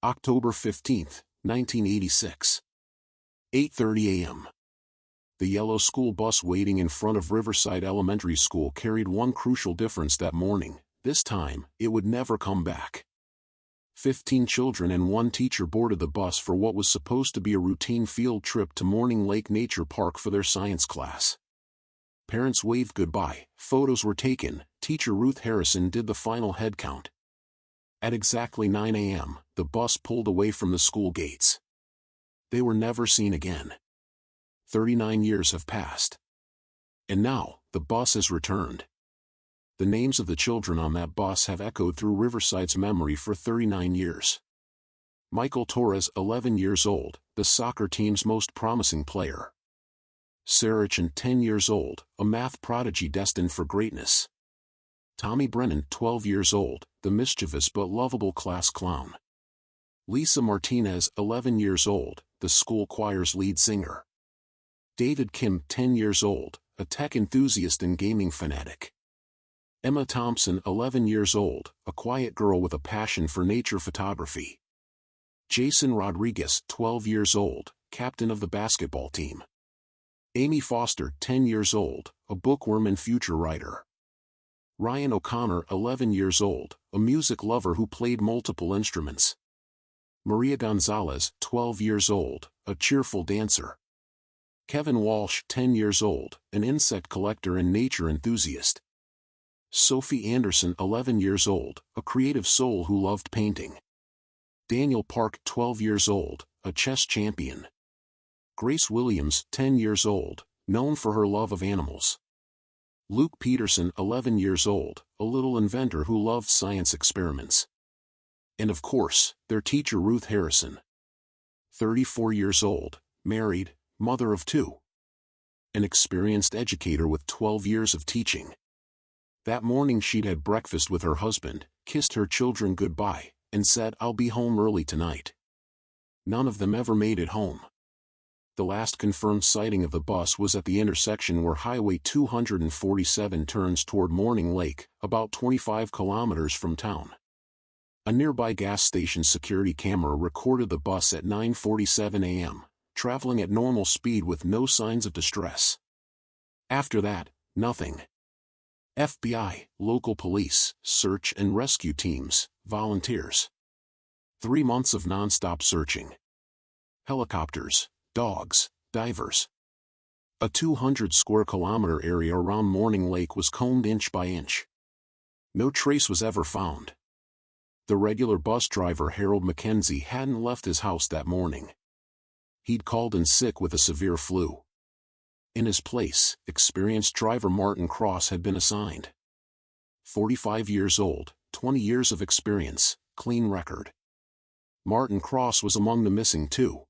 October 15, 1986. 8:30 a.m. The yellow school bus waiting in front of Riverside Elementary School carried one crucial difference that morning. This time, it would never come back. 15 children and one teacher boarded the bus for what was supposed to be a routine field trip to Morning Lake Nature Park for their science class. Parents waved goodbye, photos were taken, teacher Ruth Harrison did the final head count. At exactly 9 a.m., the bus pulled away from the school gates. They were never seen again. 39 years have passed. And now, the bus has returned. The names of the children on that bus have echoed through Riverside's memory for 39 years. Michael Torres, 11 years old, the soccer team's most promising player. Sarachan, 10 years old, a math prodigy destined for greatness. Tommy Brennan, 12 years old, the mischievous but lovable class clown. Lisa Martinez, 11 years old, the school choir's lead singer. David Kim, 10 years old, a tech enthusiast and gaming fanatic. Emma Thompson, 11 years old, a quiet girl with a passion for nature photography. Jason Rodriguez, 12 years old, captain of the basketball team. Amy Foster, 10 years old, a bookworm and future writer. Ryan O'Connor, 11 years old, a music lover who played multiple instruments. Maria Gonzalez, 12 years old, a cheerful dancer. Kevin Walsh, 10 years old, an insect collector and nature enthusiast. Sophie Anderson, 11 years old, a creative soul who loved painting. Daniel Park, 12 years old, a chess champion. Grace Williams, 10 years old, known for her love of animals. Luke Peterson, 11 years old, a little inventor who loved science experiments. And of course, their teacher Ruth Harrison. 34 years old, married, mother of 2. An experienced educator with 12 years of teaching. That morning she'd had breakfast with her husband, kissed her children goodbye, and said, "I'll be home early tonight." None of them ever made it home. The last confirmed sighting of the bus was at the intersection where Highway 247 turns toward Morning Lake, about 25 kilometers from town. A nearby gas station security camera recorded the bus at 9:47 a.m., traveling at normal speed with no signs of distress. After that, nothing. FBI, local police, search and rescue teams, volunteers. 3 months of non-stop searching. Helicopters, dogs, divers. A 200-square-kilometer area around Morning Lake was combed inch by inch. No trace was ever found. The regular bus driver Harold McKenzie hadn't left his house that morning. He'd called in sick with a severe flu. In his place, experienced driver Martin Cross had been assigned. 45 years old, 20 years of experience, clean record. Martin Cross was among the missing too.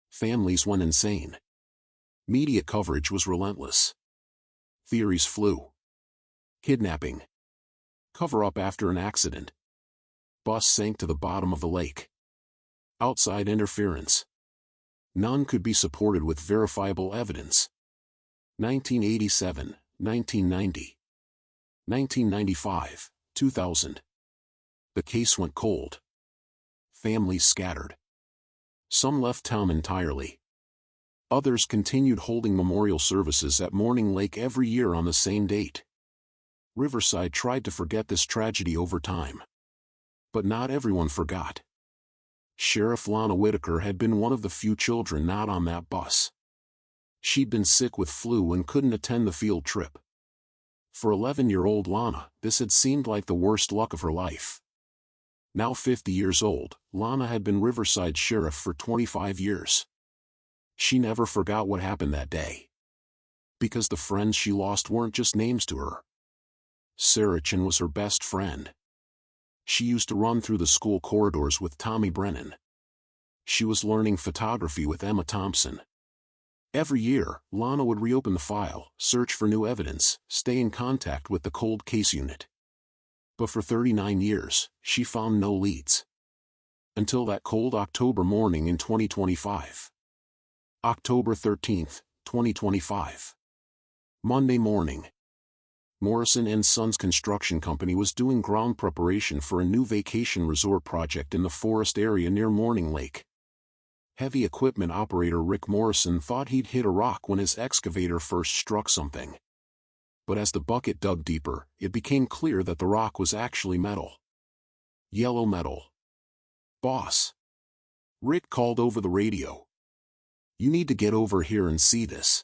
Families went insane. Media coverage was relentless. Theories flew. Kidnapping. Cover-up after an accident. Bus sank to the bottom of the lake. Outside interference. None could be supported with verifiable evidence. 1987, 1990. 1995, 2000. The case went cold. Families scattered. Some left town entirely. Others continued holding memorial services at Morning Lake every year on the same date. Riverside tried to forget this tragedy over time. But not everyone forgot. Sheriff Lana Whitaker had been one of the few children not on that bus. She'd been sick with flu and couldn't attend the field trip. For 11-year-old Lana, this had seemed like the worst luck of her life. Now 50 years old, Lana had been Riverside sheriff for 25 years. She never forgot what happened that day. Because the friends she lost weren't just names to her. Sarachan was her best friend. She used to run through the school corridors with Tommy Brennan. She was learning photography with Emma Thompson. Every year, Lana would reopen the file, search for new evidence, stay in contact with the cold case unit. But for 39 years, she found no leads. Until that cold October morning in 2025. October 13, 2025. Monday morning. Morrison & Sons Construction Company was doing ground preparation for a new vacation resort project in the forest area near Morning Lake. Heavy equipment operator Rick Morrison thought he'd hit a rock when his excavator first struck something. But as the bucket dug deeper, it became clear that the rock was actually metal. Yellow metal. "Boss," Rick called over the radio. "You need to get over here and see this."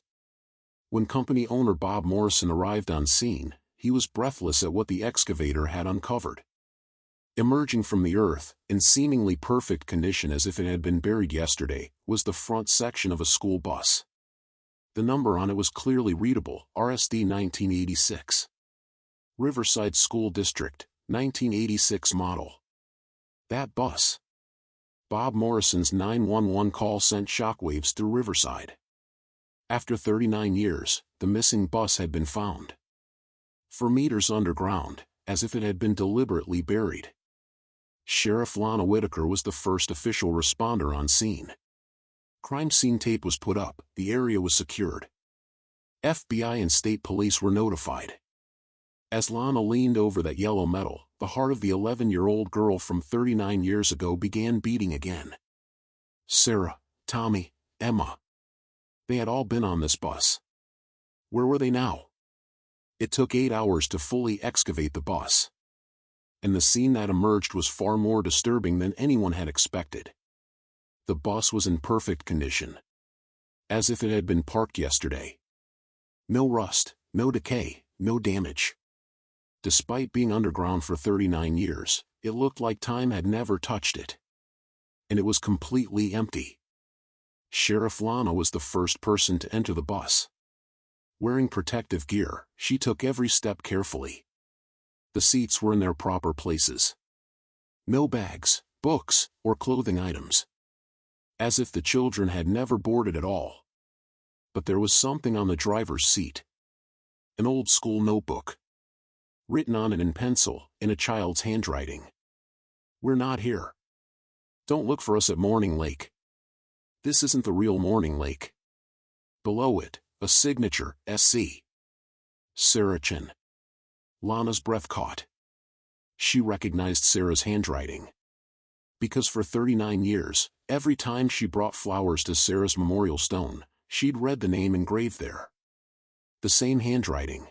When company owner Bob Morrison arrived on scene, he was breathless at what the excavator had uncovered. Emerging from the earth, in seemingly perfect condition as if it had been buried yesterday, was the front section of a school bus. The number on it was clearly readable, RSD 1986. Riverside School District, 1986 model. That bus. Bob Morrison's 911 call sent shockwaves through Riverside. After 39 years, the missing bus had been found. For meters underground, as if it had been deliberately buried. Sheriff Lana Whitaker was the first official responder on scene. Crime scene tape was put up, the area was secured. FBI and state police were notified. As Lana leaned over that yellow metal, the heart of the 11-year-old girl from 39 years ago began beating again. Sarah, Tommy, Emma. They had all been on this bus. Where were they now? It took 8 hours to fully excavate the bus. And the scene that emerged was far more disturbing than anyone had expected. The bus was in perfect condition. As if it had been parked yesterday. No rust, no decay, no damage. Despite being underground for 39 years, it looked like time had never touched it. And it was completely empty. Sheriff Lana was the first person to enter the bus. Wearing protective gear, she took every step carefully. The seats were in their proper places. No bags, books, or clothing items. As if the children had never boarded at all. But there was something on the driver's seat. An old school notebook. Written on it in pencil, in a child's handwriting. "We're not here. Don't look for us at Morning Lake. This isn't the real Morning Lake." Below it, a signature, SC. Sarah Chen. Lana's breath caught. She recognized Sarah's handwriting. Because for 39 years, every time she brought flowers to Sarah's memorial stone, she'd read the name engraved there. The same handwriting.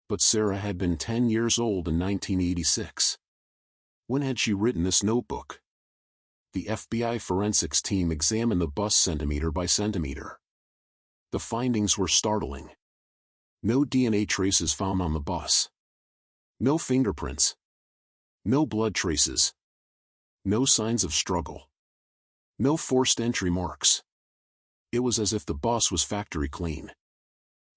But Sarah had been 10 years old in 1986. When had she written this notebook? The FBI forensics team examined the bus centimeter by centimeter. The findings were startling. No DNA traces found on the bus. No fingerprints. No blood traces. No signs of struggle. No forced entry marks. It was as if the bus was factory clean.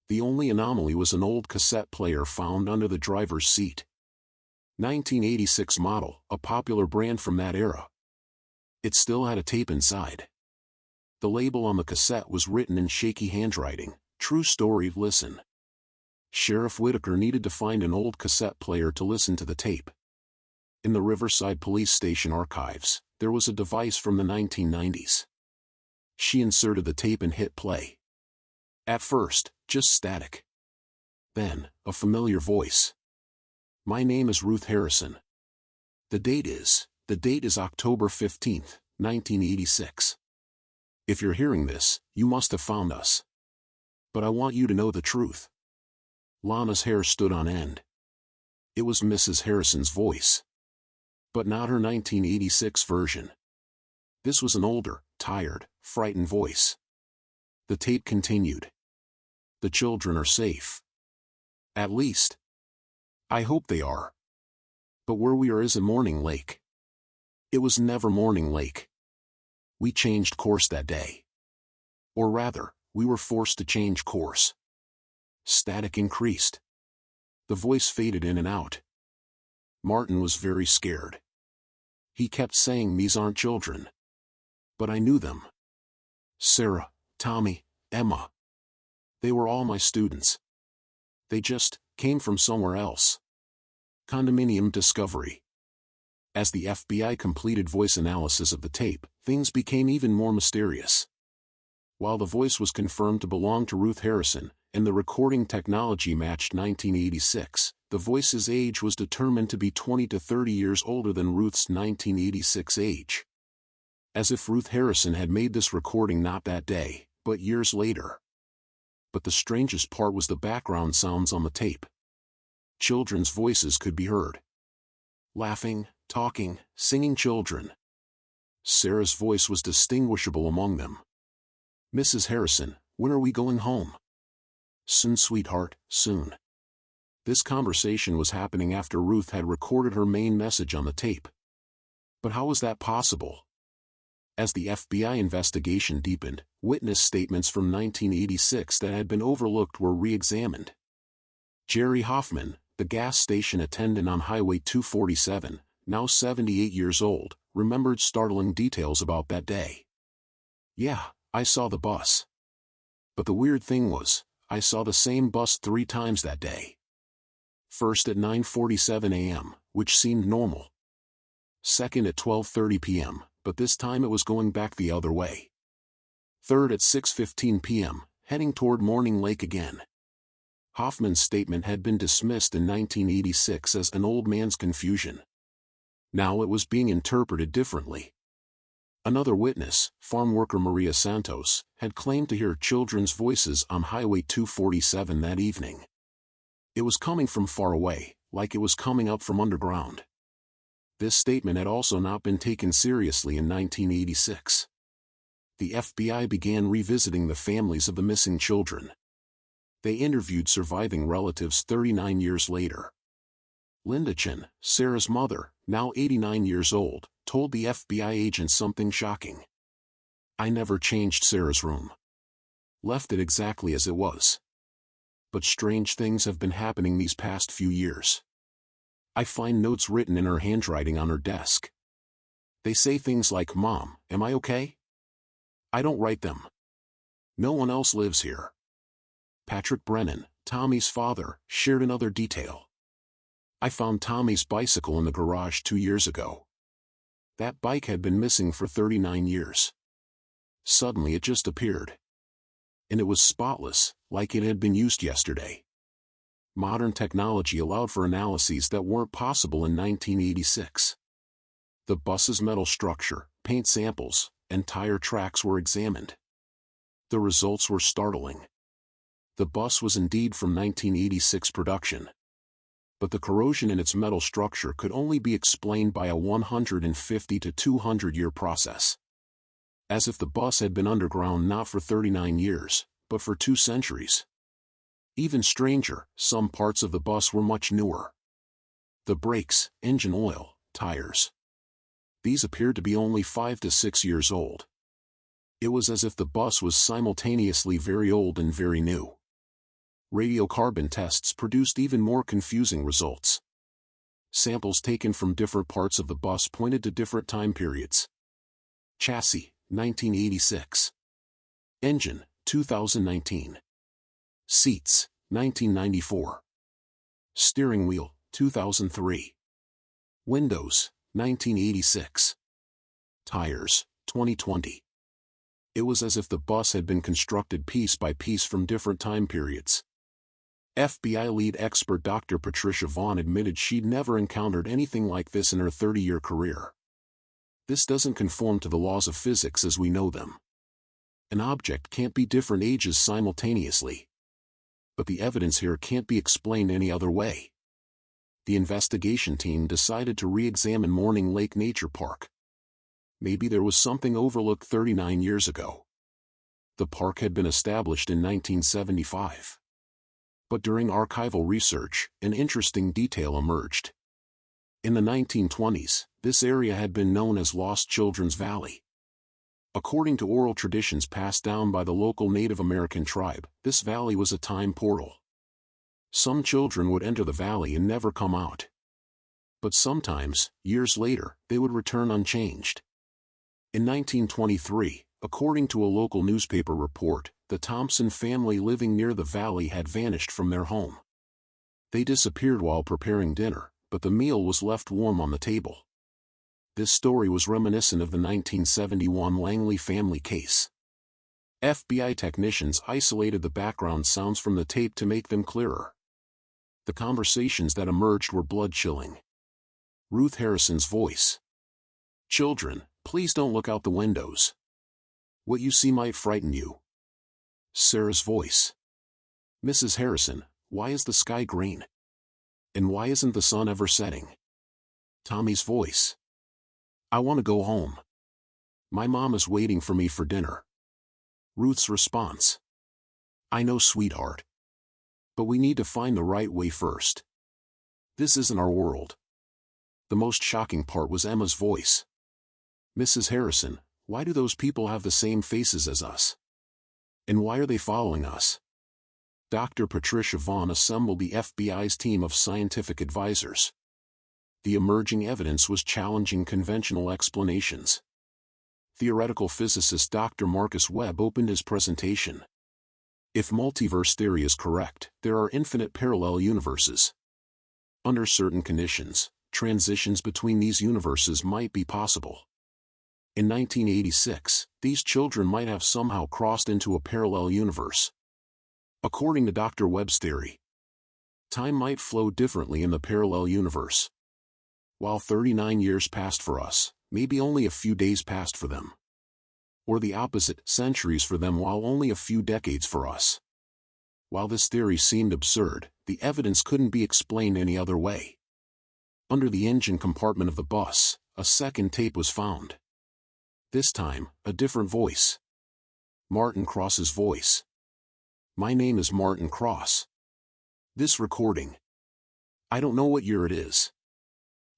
The only anomaly was an old cassette player found under the driver's seat. 1986 model, a popular brand from that era. It still had a tape inside. The label on the cassette was written in shaky handwriting, "True story, listen." Sheriff Whitaker needed to find an old cassette player to listen to the tape. In the Riverside Police Station archives, there was a device from the 1990s. She inserted the tape and hit play. At first, just static. Then, a familiar voice. "My name is Ruth Harrison. The date is October 15th, 1986. If you're hearing this, you must have found us. But I want you to know the truth." Lana's hair stood on end. It was Mrs. Harrison's voice. But not her 1986 version. This was an older, tired, frightened voice. The tape continued. "The children are safe. At least. I hope they are. But where we are isn't Morning Lake. It was never Morning Lake. We changed course that day. Or rather, we were forced to change course." Static increased. The voice faded in and out. Martin was very scared. He kept saying, "These aren't children." But I knew them. Sarah, Tommy, Emma. They were all my students. They just came from somewhere else. Condominium discovery. As the FBI completed voice analysis of the tape, things became even more mysterious. While the voice was confirmed to belong to Ruth Harrison, and the recording technology matched 1986, the voice's age was determined to be 20 to 30 years older than Ruth's 1986 age. As if Ruth Harrison had made this recording not that day, but years later. But the strangest part was the background sounds on the tape. Children's voices could be heard. Laughing, talking, singing children. Sarah's voice was distinguishable among them. "Mrs. Harrison, when are we going home?" "Soon, sweetheart, soon." This conversation was happening after Ruth had recorded her main message on the tape. But how was that possible? As the FBI investigation deepened, witness statements from 1986 that had been overlooked were re-examined. Jerry Hoffman, the gas station attendant on Highway 247, now 78 years old, remembered startling details about that day. "Yeah, I saw the bus. But the weird thing was, I saw the same bus 3 times that day. First at 9:47 a.m., which seemed normal. Second at 12:30 p.m., but this time it was going back the other way. Third at 6:15 p.m., heading toward Morning Lake again." Hoffman's statement had been dismissed in 1986 as an old man's confusion. Now it was being interpreted differently. Another witness, farm worker Maria Santos, had claimed to hear children's voices on Highway 247 that evening. It was coming from far away, like it was coming up from underground. This statement had also not been taken seriously in 1986. The FBI began revisiting the families of the missing children. They interviewed surviving relatives 39 years later. Linda Chen, Sarah's mother, now 89 years old, told the FBI agent something shocking. "I never changed Sarah's room. Left it exactly as it was. But strange things have been happening these past few years. I find notes written in her handwriting on her desk. They say things like, 'Mom, am I okay?' I don't write them. No one else lives here." Patrick Brennan, Tommy's father, shared another detail. "I found Tommy's bicycle in the garage 2 years ago. That bike had been missing for 39 years. Suddenly it just appeared. And it was spotless, like it had been used yesterday." Modern technology allowed for analyses that weren't possible in 1986. The bus's metal structure, paint samples, and tire tracks were examined. The results were startling. The bus was indeed from 1986 production. But the corrosion in its metal structure could only be explained by a 150 to 200-year process. As if the bus had been underground not for 39 years, but for 2 centuries. Even stranger, some parts of the bus were much newer. The brakes, engine oil, tires. These appeared to be only 5 to 6 years old. It was as if the bus was simultaneously very old and very new. Radiocarbon tests produced even more confusing results. Samples taken from different parts of the bus pointed to different time periods. Chassis, 1986. Engine, 2019. Seats, 1994. Steering wheel, 2003. Windows, 1986. Tires, 2020. It was as if the bus had been constructed piece by piece from different time periods. FBI lead expert Dr. Patricia Vaughn admitted she'd never encountered anything like this in her 30-year career. "This doesn't conform to the laws of physics as we know them. An object can't be different ages simultaneously. But the evidence here can't be explained any other way." The investigation team decided to re-examine Morning Lake Nature Park. Maybe there was something overlooked 39 years ago. The park had been established in 1975. But during archival research, an interesting detail emerged. In the 1920s, this area had been known as Lost Children's Valley. According to oral traditions passed down by the local Native American tribe, this valley was a time portal. Some children would enter the valley and never come out. But sometimes, years later, they would return unchanged. In 1923, according to a local newspaper report, the Thompson family living near the valley had vanished from their home. They disappeared while preparing dinner, but the meal was left warm on the table. This story was reminiscent of the 1971 Langley family case. FBI technicians isolated the background sounds from the tape to make them clearer. The conversations that emerged were blood-chilling. Ruth Harrison's voice. "Children, please don't look out the windows. What you see might frighten you." Sarah's voice. "Mrs. Harrison, why is the sky green? And why isn't the sun ever setting?" Tommy's voice. "I want to go home. My mom is waiting for me for dinner." Ruth's response. "I know, sweetheart. But we need to find the right way first. This isn't our world." The most shocking part was Emma's voice. "Mrs. Harrison, why do those people have the same faces as us? And why are they following us?" Dr. Patricia Vaughn assembled the FBI's team of scientific advisors. The emerging evidence was challenging conventional explanations. Theoretical physicist Dr. Marcus Webb opened his presentation. If multiverse theory is correct, there are infinite parallel universes. Under certain conditions, transitions between these universes might be possible. In 1986, these children might have somehow crossed into a parallel universe. According to Dr. Webb's theory, time might flow differently in the parallel universe. While 39 years passed for us, maybe only a few days passed for them. Or the opposite, centuries for them while only a few decades for us. While this theory seemed absurd, the evidence couldn't be explained any other way. Under the engine compartment of the bus, a second tape was found. This time, a different voice. Martin Cross's voice. "My name is Martin Cross. This recording. I don't know what year it is.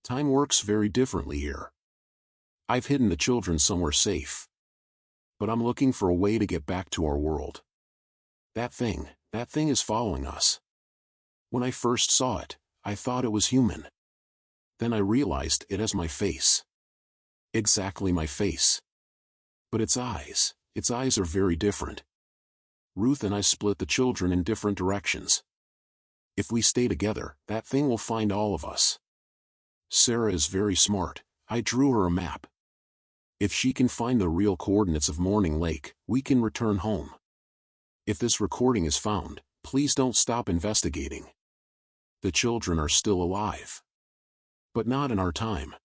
Time works very differently here. I've hidden the children somewhere safe. But I'm looking for a way to get back to our world. That thing is following us. When I first saw it, I thought it was human. Then I realized it has my face. Exactly my face. But its eyes are very different. Ruth and I split the children in different directions. If we stay together, that thing will find all of us. Sarah is very smart. I drew her a map. If she can find the real coordinates of Morning Lake, we can return home. If this recording is found, please don't stop investigating. The children are still alive. But not in our time."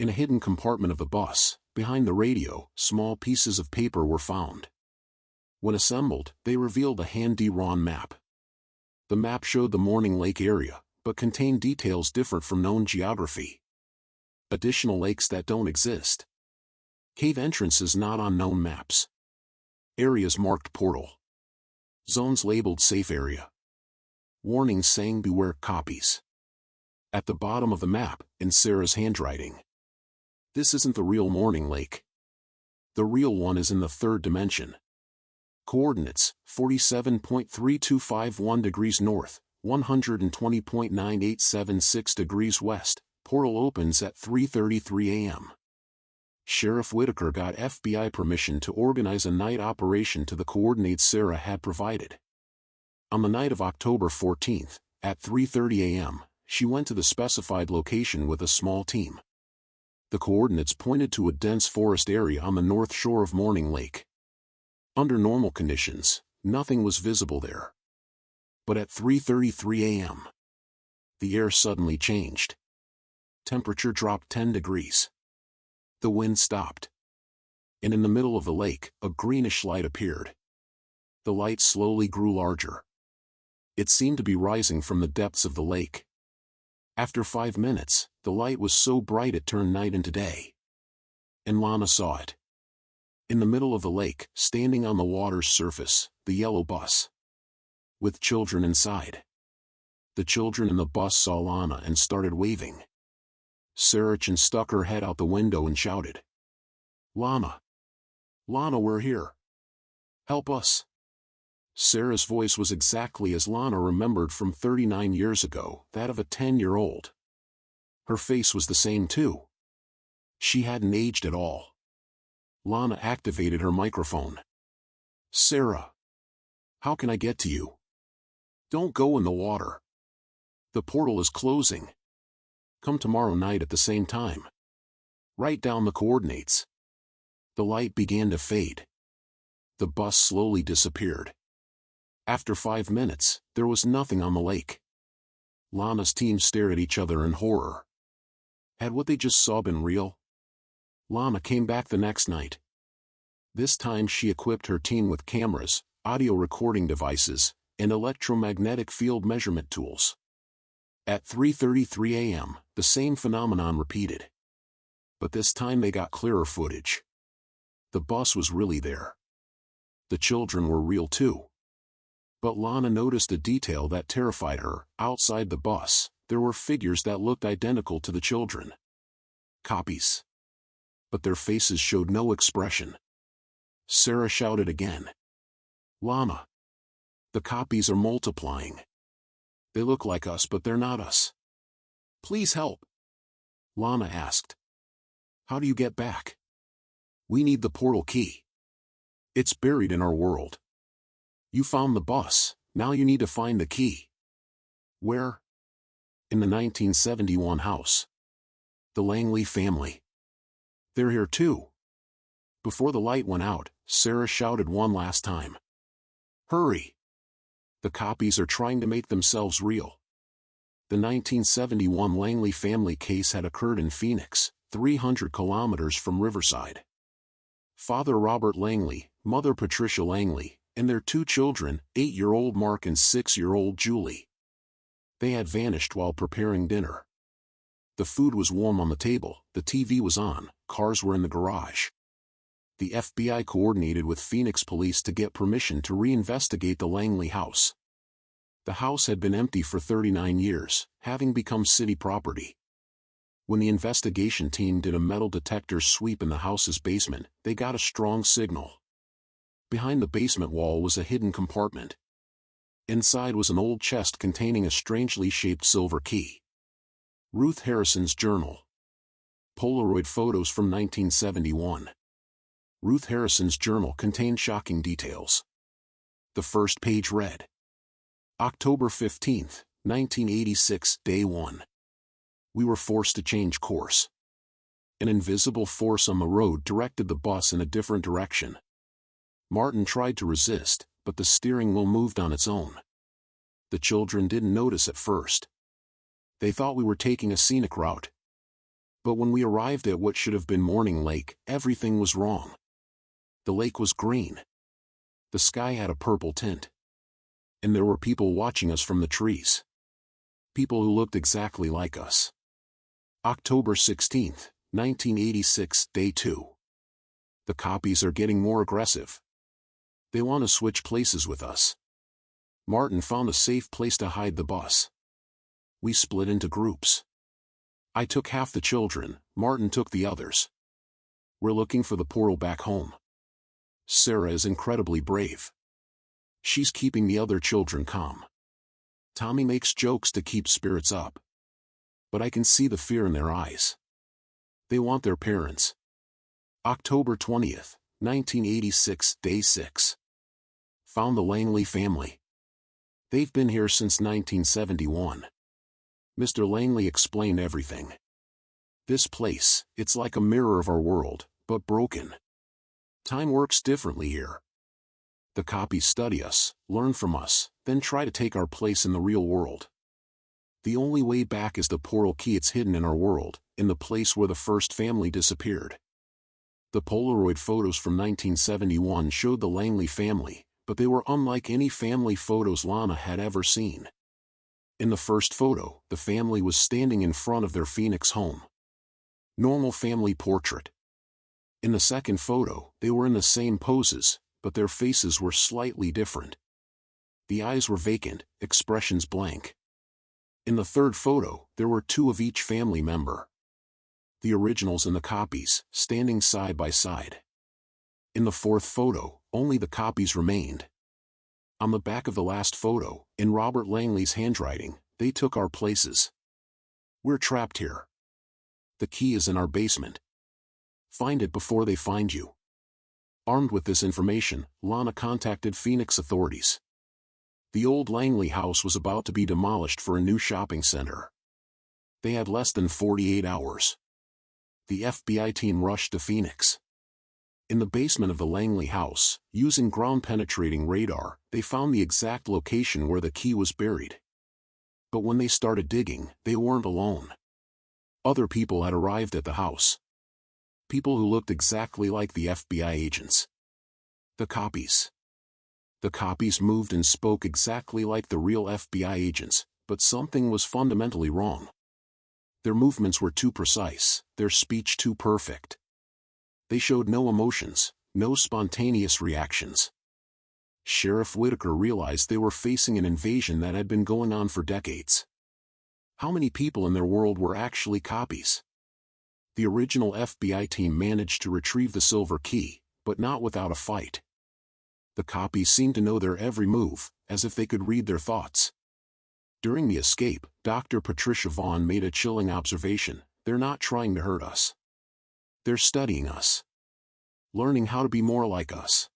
In a hidden compartment of the bus, behind the radio, small pieces of paper were found. When assembled, they revealed a hand-drawn map. The map showed the Morning Lake area, but contained details different from known geography. Additional lakes that don't exist. Cave entrances not on known maps. Areas marked portal. Zones labeled safe area. Warnings saying beware copies. At the bottom of the map, in Sarah's handwriting. "This isn't the real Morning Lake. The real one is in the third dimension. Coordinates, 47.3251 degrees north, 120.9876 degrees west, portal opens at 3:33 a.m. Sheriff Whitaker got FBI permission to organize a night operation to the coordinates Sarah had provided. On the night of October 14th, at 3:30 a.m., she went to the specified location with a small team. The coordinates pointed to a dense forest area on the north shore of Morning Lake. Under normal conditions, nothing was visible there. But at 3:33 a.m., the air suddenly changed. Temperature dropped 10 degrees. The wind stopped. And in the middle of the lake, a greenish light appeared. The light slowly grew larger. It seemed to be rising from the depths of the lake. After 5 minutes, the light was so bright it turned night into day. And Lana saw it. In the middle of the lake, standing on the water's surface, the yellow bus. With children inside. The children in the bus saw Lana and started waving. Sarah stuck her head out the window and shouted, "Lana! Lana, we're here! Help us!" Sarah's voice was exactly as Lana remembered from 39 years ago, that of a 10-year-old. Her face was the same too. She hadn't aged at all. Lana activated her microphone. "Sarah! How can I get to you? Don't go in the water. The portal is closing. Come tomorrow night at the same time. Write down the coordinates." The light began to fade. The bus slowly disappeared. After 5 minutes, there was nothing on the lake. Lana's team stared at each other in horror. Had what they just saw been real? Lana came back the next night. This time she equipped her team with cameras, audio recording devices, and electromagnetic field measurement tools. At 3:33 a.m., the same phenomenon repeated. But this time they got clearer footage. The bus was really there. The children were real too. But Lana noticed a detail that terrified her. Outside the bus, there were figures that looked identical to the children. Copies. But their faces showed no expression. Sarah shouted again. Lana! The copies are multiplying. They look like us but they're not us. Please help. Lana asked. How do you get back? We need the portal key. It's buried in our world. You found the bus, now you need to find the key. Where? In the 1971 house. The Langley family. They're here too. Before the light went out, Sarah shouted one last time. Hurry! The copies are trying to make themselves real. The 1971 Langley family case had occurred in Phoenix, 300 kilometers from Riverside. Father Robert Langley, Mother Patricia Langley, and their 2 children, 8-year-old Mark and 6-year-old Julie. They had vanished while preparing dinner. The food was warm on the table, the TV was on, cars were in the garage. The FBI coordinated with Phoenix police to get permission to reinvestigate the Langley house. The house had been empty for 39 years, having become city property. When the investigation team did a metal detector sweep in the house's basement, they got a strong signal. Behind the basement wall was a hidden compartment. Inside was an old chest containing a strangely shaped silver key. Ruth Harrison's journal. Polaroid photos from 1971. Ruth Harrison's journal contained shocking details. The first page read. October 15, 1986, Day 1. We were forced to change course. An invisible force on the road directed the bus in a different direction. Martin tried to resist, but the steering wheel moved on its own. The children didn't notice at first. They thought we were taking a scenic route. But when we arrived at what should have been Morning Lake, everything was wrong. The lake was green. The sky had a purple tint. And there were people watching us from the trees. People who looked exactly like us. October 16, 1986, Day 2. The copies are getting more aggressive. They want to switch places with us. Martin found a safe place to hide the bus. We split into groups. I took half the children, Martin took the others. We're looking for the portal back home. Sarah is incredibly brave. She's keeping the other children calm. Tommy makes jokes to keep spirits up. But I can see the fear in their eyes. They want their parents. October 20th, 1986, Day 6. Found the Langley family. They've been here since 1971. Mr. Langley explained everything. This place, it's like a mirror of our world, but broken. Time works differently here. The copies study us, learn from us, then try to take our place in the real world. The only way back is the portal key. It's hidden in our world, in the place where the first family disappeared. The Polaroid photos from 1971 showed the Langley family, but they were unlike any family photos Lana had ever seen. In the first photo, the family was standing in front of their Phoenix home. Normal family portrait. In the second photo, they were in the same poses, but their faces were slightly different. The eyes were vacant, expressions blank. In the third photo, there were 2 of each family member. The originals and the copies, standing side by side. In the fourth photo, only the copies remained. On the back of the last photo, in Robert Langley's handwriting, they took our places. We're trapped here. The key is in our basement. Find it before they find you. Armed with this information, Lana contacted Phoenix authorities. The old Langley house was about to be demolished for a new shopping center. They had less than 48 hours. The FBI team rushed to Phoenix. In the basement of the Langley house, using ground-penetrating radar, they found the exact location where the key was buried. But when they started digging, they weren't alone. Other people had arrived at the house. People who looked exactly like the FBI agents. The copies. The copies moved and spoke exactly like the real FBI agents, but something was fundamentally wrong. Their movements were too precise, their speech too perfect. They showed no emotions, no spontaneous reactions. Sheriff Whitaker realized they were facing an invasion that had been going on for decades. How many people in their world were actually copies? The original FBI team managed to retrieve the silver key, but not without a fight. The copies seemed to know their every move, as if they could read their thoughts. During the escape, Dr. Patricia Vaughn made a chilling observation: they're not trying to hurt us. They're studying us. Learning how to be more like us.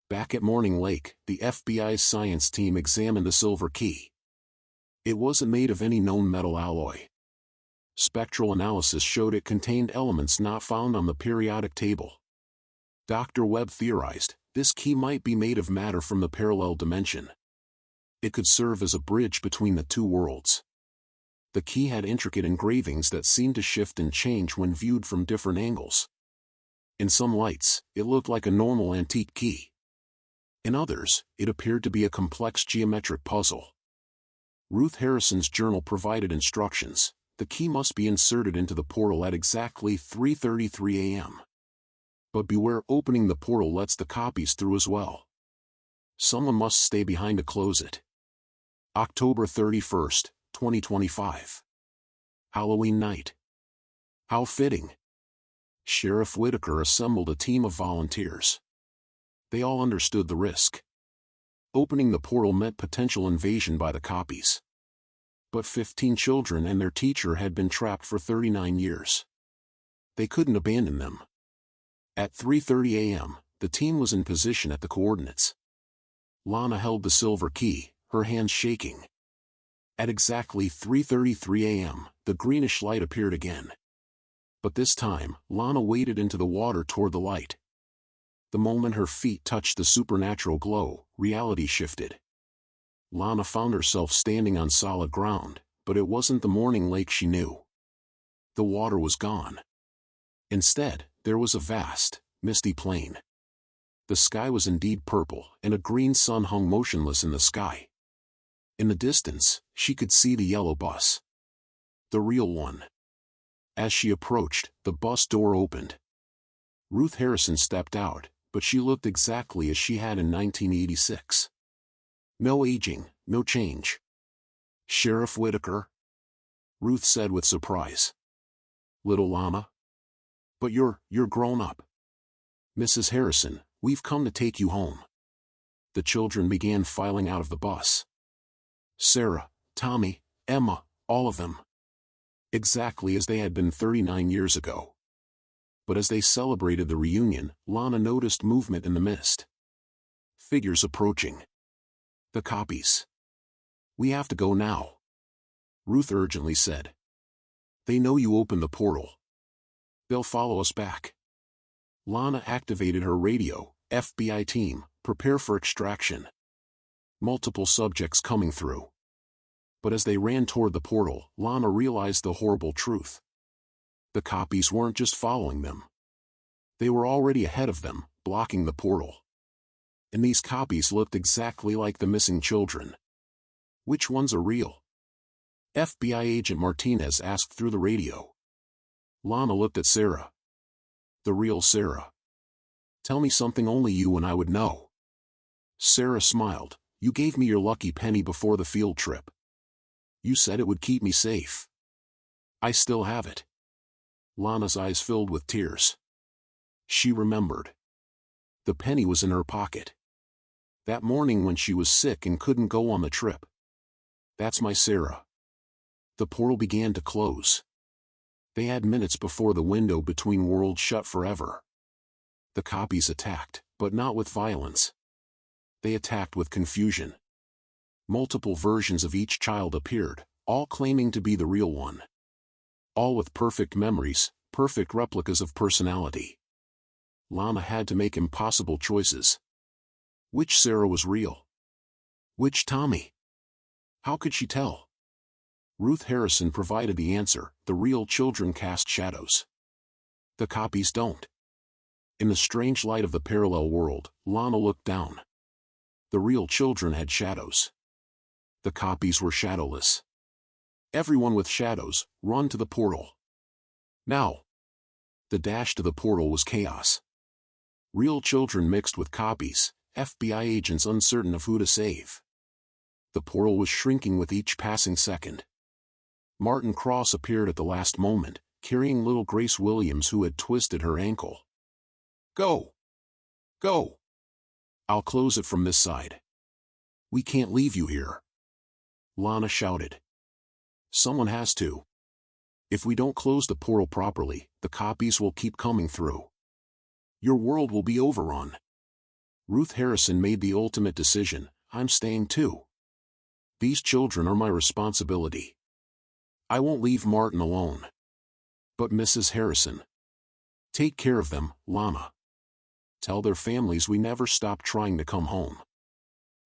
Back at Morning Lake, the FBI's science team examined the silver key. It wasn't made of any known metal alloy. Spectral analysis showed it contained elements not found on the periodic table. Dr. Webb theorized, this key might be made of matter from the parallel dimension. It could serve as a bridge between the two worlds. The key had intricate engravings that seemed to shift and change when viewed from different angles. In some lights, it looked like a normal antique key. In others, it appeared to be a complex geometric puzzle. Ruth Harrison's journal provided instructions: the key must be inserted into the portal at exactly 3:33 a.m. But beware, opening the portal lets the copies through as well. Someone must stay behind to close it. October 31st, 2025. Halloween night. How fitting. Sheriff Whitaker assembled a team of volunteers. They all understood the risk. Opening the portal meant potential invasion by the copies. But 15 children and their teacher had been trapped for 39 years. They couldn't abandon them. At 3:30 a.m., the team was in position at the coordinates. Lana held the silver key, her hands shaking. At exactly 3:33 a.m., the greenish light appeared again. But this time, Lana waded into the water toward the light. The moment her feet touched the supernatural glow, reality shifted. Lana found herself standing on solid ground, but it wasn't the Morning Lake she knew. The water was gone. Instead, there was a vast, misty plain. The sky was indeed purple, and a green sun hung motionless in the sky. In the distance, she could see the yellow bus. The real one. As she approached, the bus door opened. Ruth Harrison stepped out, but she looked exactly as she had in 1986. No aging, no change. "Sheriff Whitaker?" Ruth said with surprise. "Little Lana? But you're grown up." "Mrs. Harrison, we've come to take you home." The children began filing out of the bus. Sarah, Tommy, Emma, all of them. Exactly as they had been 39 years ago. But as they celebrated the reunion, Lana noticed movement in the mist. Figures approaching. The copies. "We have to go now," Ruth urgently said. "They know you opened the portal. They'll follow us back." Lana activated her radio. "FBI team, prepare for extraction." Multiple subjects coming through. But as they ran toward the portal, Lana realized the horrible truth. The copies weren't just following them. They were already ahead of them, blocking the portal. And these copies looked exactly like the missing children. Which ones are real? FBI agent Martinez asked through the radio. Lana looked at Sarah. "The real Sarah. Tell me something only you and I would know." Sarah smiled. "You gave me your lucky penny before the field trip. You said it would keep me safe. I still have it." Lana's eyes filled with tears. She remembered. The penny was in her pocket. That morning when she was sick and couldn't go on the trip. "That's my Sarah." The portal began to close. They had minutes before the window between worlds shut forever. The copies attacked, but not with violence. They attacked with confusion. Multiple versions of each child appeared, all claiming to be the real one. All with perfect memories, perfect replicas of personality. Lana had to make impossible choices. Which Sarah was real? Which Tommy? How could she tell? Ruth Harrison provided the answer: the real children cast shadows. The copies don't. In the strange light of the parallel world, Lana looked down. The real children had shadows. The copies were shadowless. Everyone with shadows, run to the portal. Now. The dash to the portal was chaos. Real children mixed with copies, FBI agents uncertain of who to save. The portal was shrinking with each passing second. Martin Cross appeared at the last moment, carrying little Grace Williams who had twisted her ankle. Go! Go! I'll close it from this side. We can't leave you here. Lana shouted. Someone has to. If we don't close the portal properly, the copies will keep coming through. Your world will be overrun. Ruth Harrison made the ultimate decision: I'm staying too. These children are my responsibility. I won't leave Martin alone. But Mrs. Harrison. Take care of them, Lana. Tell their families we never stopped trying to come home.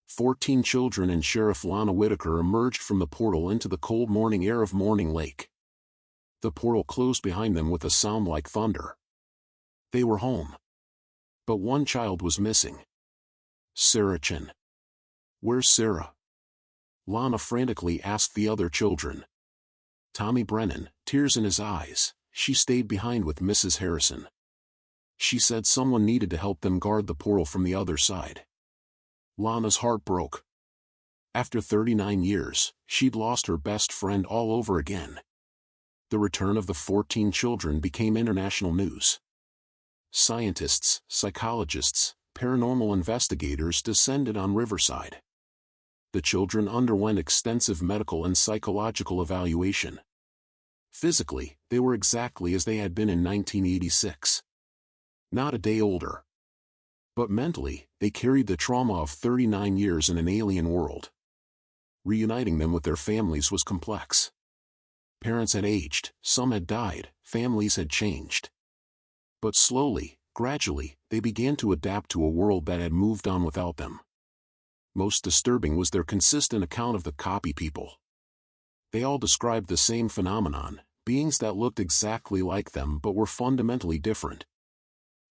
14 children and Sheriff Lana Whitaker emerged from the portal into the cold morning air of Morning Lake. The portal closed behind them with a sound like thunder. They were home. But one child was missing. Sarah Chin. Where's Sarah? Lana frantically asked the other children. Tommy Brennan, tears in his eyes, she stayed behind with Mrs. Harrison. She said someone needed to help them guard the portal from the other side. Lana's heart broke. After 39 years, she'd lost her best friend all over again. The return of the 14 children became international news. Scientists, psychologists, paranormal investigators descended on Riverside. The children underwent extensive medical and psychological evaluation. Physically, they were exactly as they had been in 1986. Not a day older. But mentally, they carried the trauma of 39 years in an alien world. Reuniting them with their families was complex. Parents had aged, some had died, families had changed. But slowly, gradually, they began to adapt to a world that had moved on without them. Most disturbing was their consistent account of the copy people. They all described the same phenomenon: beings that looked exactly like them but were fundamentally different.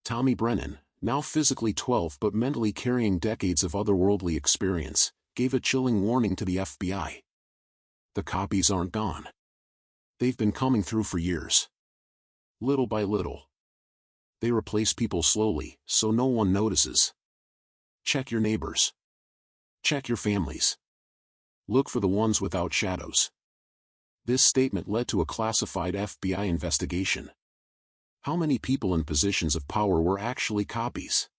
Tommy Brennan, now physically 12 but mentally carrying decades of otherworldly experience, gave a chilling warning to the FBI. The copies aren't gone. They've been coming through for years. Little by little. They replace people slowly, so no one notices. Check your neighbors. Check your families. Look for the ones without shadows. This statement led to a classified FBI investigation. How many people in positions of power were actually copies?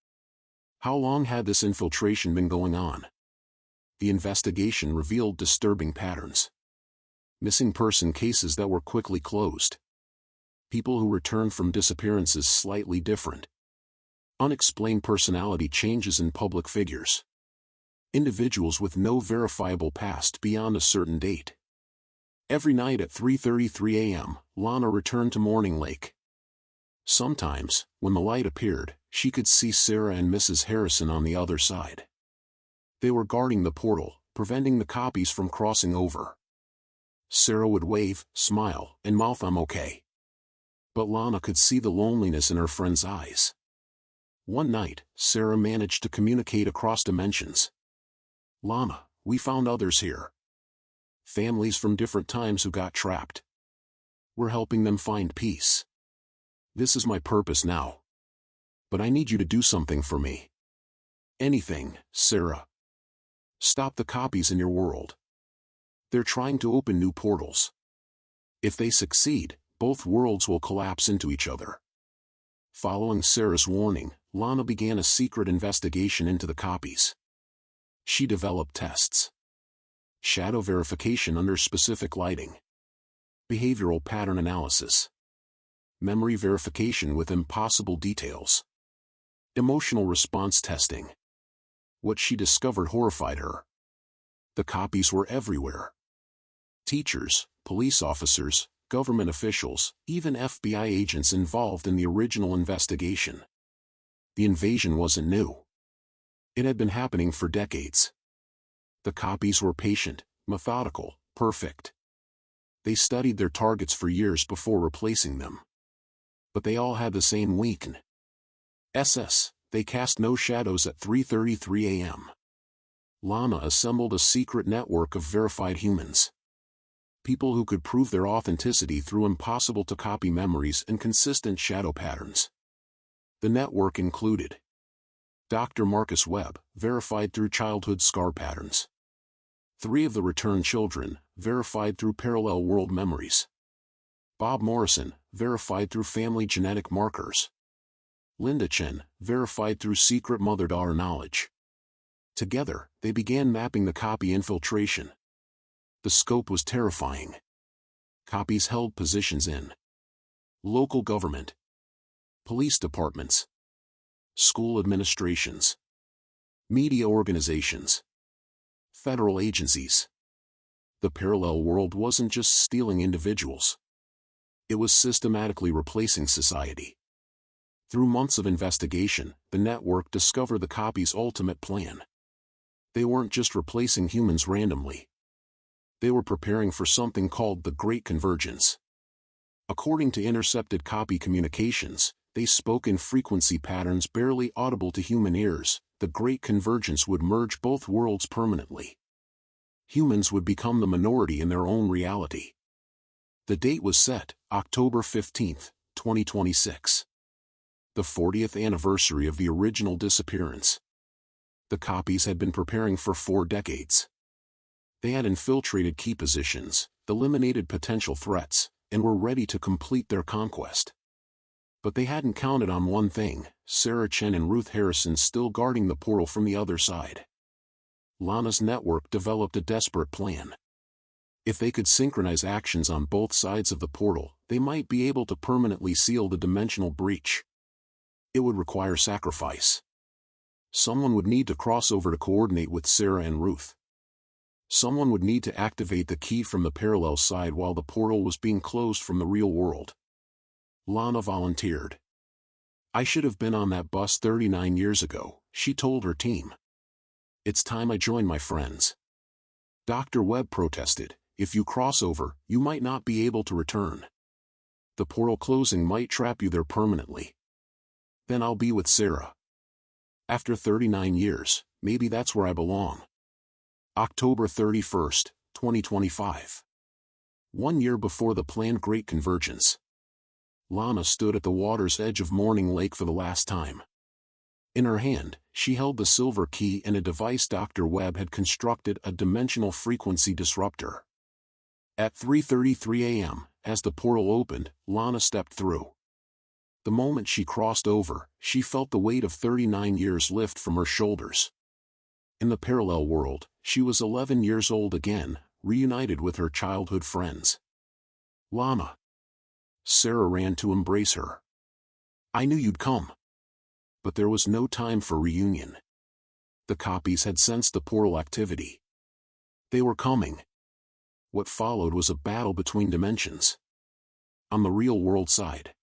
How long had this infiltration been going on? The investigation revealed disturbing patterns. Missing person cases that were quickly closed. People who returned from disappearances slightly different. Unexplained personality changes in public figures. Individuals with no verifiable past beyond a certain date. Every night at 3:33 a.m., Lana returned to Morning Lake. Sometimes, when the light appeared, she could see Sarah and Mrs. Harrison on the other side. They were guarding the portal, preventing the copies from crossing over. Sarah would wave, smile, and mouth "I'm okay." But Lana could see the loneliness in her friend's eyes. One night, Sarah managed to communicate across dimensions. "Lana, we found others here. Families from different times who got trapped. We're helping them find peace. This is my purpose now. But I need you to do something for me. Anything, Sarah. Stop the copies in your world. They're trying to open new portals. If they succeed, both worlds will collapse into each other." Following Sarah's warning, Lana began a secret investigation into the copies. She developed tests. Shadow verification under specific lighting. Behavioral pattern analysis. Memory verification with impossible details. Emotional response testing. What she discovered horrified her. The copies were everywhere. Teachers, police officers, government officials, even FBI agents involved in the original investigation. the invasion wasn't new. It had been happening for decades. The copies were patient, methodical, perfect. They studied their targets for years before replacing them. But they all had the same weakness. They cast no shadows at 3:33 a.m. Lana assembled a secret network of verified humans. People who could prove their authenticity through impossible-to-copy memories and consistent shadow patterns. The network included Dr. Marcus Webb, verified through childhood scar patterns. 3 of the returned children, verified through parallel world memories. Bob Morrison, verified through family genetic markers. Linda Chen, verified through secret mother-daughter knowledge. Together, they began mapping the copy infiltration. The scope was terrifying. Copies held positions in local government, police departments, school administrations, media organizations, federal agencies. The parallel world wasn't just stealing individuals. It was systematically replacing society. Through months of investigation, the network discovered the copy's ultimate plan. They weren't just replacing humans randomly. They were preparing for something called the Great Convergence. According to intercepted copy communications, they spoke in frequency patterns barely audible to human ears. The Great Convergence would merge both worlds permanently. Humans would become the minority in their own reality. The date was set, October 15, 2026. The 40th anniversary of the original Disappearance. The copies had been preparing for 4 decades. They had infiltrated key positions, eliminated potential threats, and were ready to complete their conquest. But they hadn't counted on one thing: Sarah Chen and Ruth Harrison still guarding the portal from the other side. Lana's network developed a desperate plan. If they could synchronize actions on both sides of the portal, they might be able to permanently seal the dimensional breach. It would require sacrifice. Someone would need to cross over to coordinate with Sarah and Ruth. Someone would need to activate the key from the parallel side while the portal was being closed from the real world. Lana volunteered. "I should have been on that bus 39 years ago," she told her team. "It's time I joined my friends." Dr. Webb protested, "If you cross over, you might not be able to return. The portal closing might trap you there permanently." "Then I'll be with Sarah. After 39 years, maybe that's where I belong." October 31, 2025. 1 year before the planned Great Convergence. Lana stood at the water's edge of Morning Lake for the last time. In her hand, she held the silver key and a device Dr. Webb had constructed, a dimensional frequency disruptor. At 3:33 a.m., as the portal opened, Lana stepped through. The moment she crossed over, she felt the weight of 39 years lift from her shoulders. In the parallel world, she was 11 years old again, reunited with her childhood friends. "Lana." Sarah ran to embrace her. "I knew you'd come." But there was no time for reunion. The copies had sensed the portal activity. They were coming. What followed was a battle between dimensions. On the real-world side,